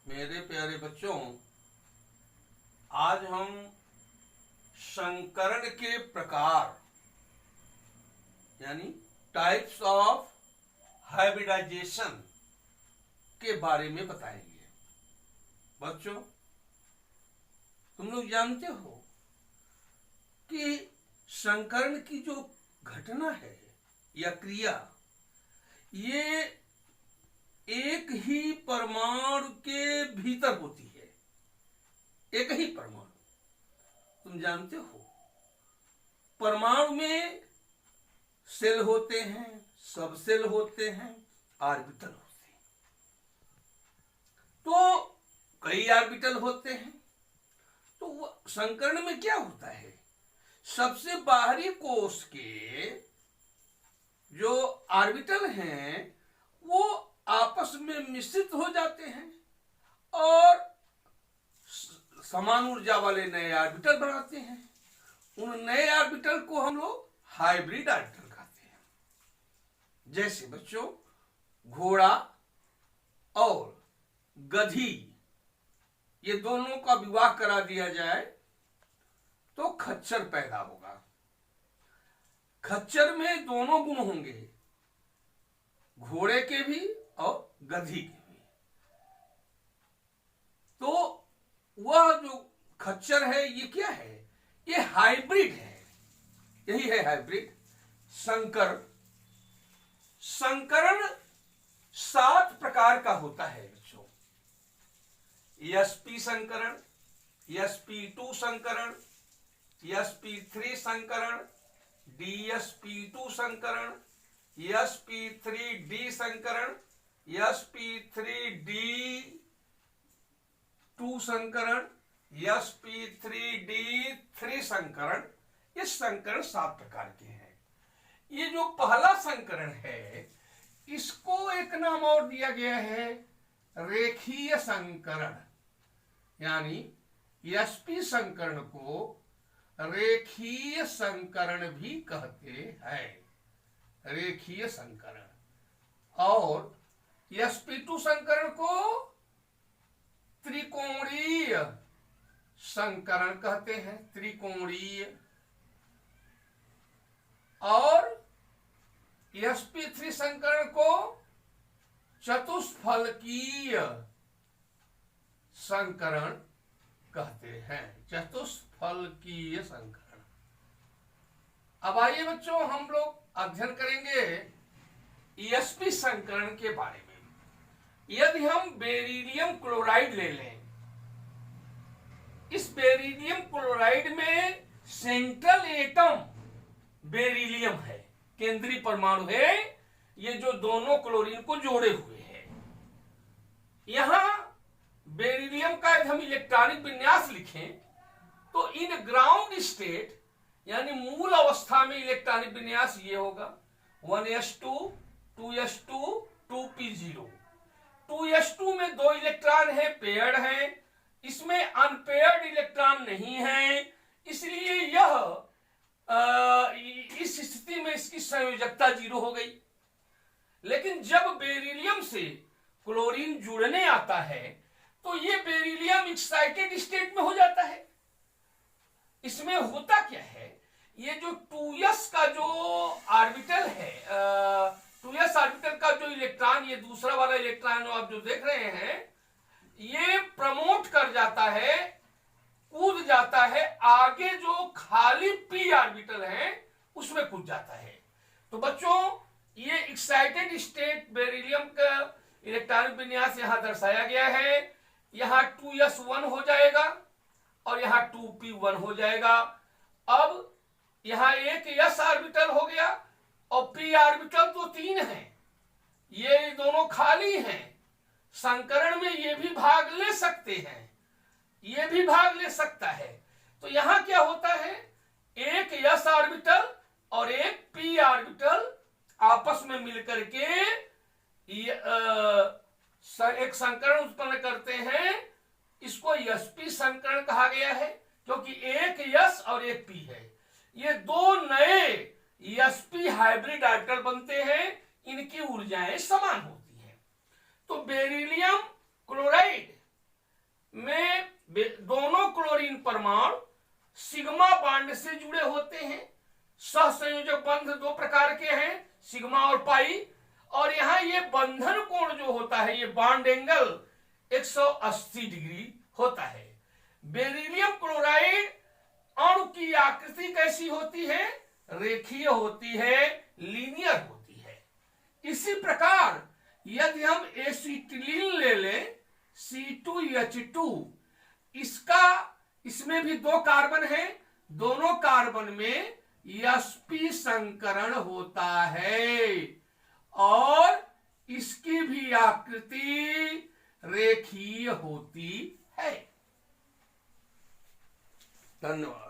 मेरे प्यारे बच्चों, आज हम संकरण के प्रकार यानी टाइप्स ऑफ हाइब्रिडाइजेशन के बारे में बताएंगे। बच्चों, तुम लोग जानते हो कि संकरण की जो घटना है या क्रिया, ये एक ही परमाणु के भीतर होती है। एक ही परमाणु, तुम जानते हो परमाणु में सेल होते हैं, सब सेल होते हैं, ऑर्बिटल होते हैं। तो कई ऑर्बिटल होते हैं। तो संकरण में क्या होता है, सबसे बाहरी कोश के जो ऑर्बिटल हैं वो आपस में मिश्रित हो जाते हैं और समान ऊर्जा वाले नए ऑर्बिटल बनाते हैं। उन नए ऑर्बिटल को हम लोग हाइब्रिड ऑर्बिटल कहते हैं। जैसे बच्चों, घोड़ा और गधी, ये दोनों का विवाह करा दिया जाए तो खच्चर पैदा होगा। खच्चर में दोनों गुण होंगे, घोड़े के भी और गधी के भी। तो वह जो खच्चर है ये क्या है, ये हाइब्रिड है। यही है हाइब्रिड संकरण। संकरण 7 प्रकार का होता है बच्चों। sp संकरण, sp2 संकरण, sp3 संकरण, dsp2 संकरण, sp3d संकरण, sp3d2 संकरण, sp3d3 संकरण। ये संकरण 7 प्रकार के हैं। ये जो पहला संकरण है, इसको एक नाम और दिया गया है रेखीय संकरण। यानी sp संकरण को रेखीय संकरण भी कहते हैं, रेखीय संकरण। और sp2 संकरण को त्रिकोणीय संकरण कहते हैं, त्रिकोणीय। और sp3 संकरण को चतुष्फलकीय संकरण कहते हैं, चतुष्फलकीय संकरण। अब आइए बच्चों, हम लोग अध्ययन करेंगे sp संकरण के बारे में। यदि हम बेरिलियम क्लोराइड ले लें, इस बेरिलियम क्लोराइड में सेंट्रल एटम बेरिलियम है, केंद्रीय परमाणु है, ये जो दोनों क्लोरीन को जोड़े हुए है। यहां बेरिलियम का यदि हम इलेक्ट्रॉनिक विन्यास लिखें तो इन ग्राउंड स्टेट यानी मूल अवस्था में इलेक्ट्रॉनिक विन्यास ये होगा 1s2 2s2 2p0। 2s2 में 2 इलेक्ट्रॉन है, पेयर्ड है। इसमें अनपेयर्ड इलेक्ट्रॉन नहीं है, इसलिए यह इस स्थिति में इसकी संयोजकता 0 हो गई। लेकिन जब बेरिलियम से क्लोरीन जुड़ने आता है तो ये बेरिलियम एक्साइटेड स्टेट में हो जाता है। इसमें होता क्या है, ये जो 2s का जो ऑर्बिटल है, 2s ऑर्बिटल का जो इलेक्ट्रॉन, ये दूसरा वाला इलेक्ट्रॉन जो आप जो देख रहे हैं, ये प्रमोट कर जाता है, कूद जाता है आगे, जो खाली p ऑर्बिटल है उसमें कूद जाता है। तो बच्चों, ये एक्साइटेड स्टेट बेरिलियम का इलेक्ट्रॉनिक विन्यास यहां दर्शाया गया है। यहां 2s1 हो जाएगा और यहां 2p1 हो जाएगा। अब यहां एक s ऑर्बिटल हो गया और p ऑर्बिटल तो 3 है, ये दोनों खाली हैं। संकरण में ये भी भाग ले सकते हैं, ये भी भाग ले सकता है। तो यहां क्या होता है, एक s ऑर्बिटल और एक p ऑर्बिटल आपस में मिलकर के एक संकरण उत्पन्न करते हैं। इसको sp संकरण कहा गया है, क्योंकि एक s और एक p है। ये 2 नए sp हाइब्रिड ऑर्बिटल बनते हैं, इनकी ऊर्जाएं समान होती हैं। तो बेरिलियम क्लोराइड क्लोरीन परमाणु सिग्मा बॉन्ड से जुड़े होते हैं। सहसंयोजक बंध दो प्रकार के हैं, सिग्मा और पाई। और यहां ये बंधन कोण जो होता है, ये बॉन्ड एंगल 180 डिग्री होता है। बेरिलियम क्लोराइड अणु की आकृति कैसी होती है? रेखीय होती है, लीनियर होती है। इसी प्रकार यदि हम एसिटिलीन ले लें, C2H2, इसमें भी 2 कार्बन है, दोनों कार्बन में sp संकरण होता है और इसकी भी आकृति रेखीय होती है। धन्यवाद।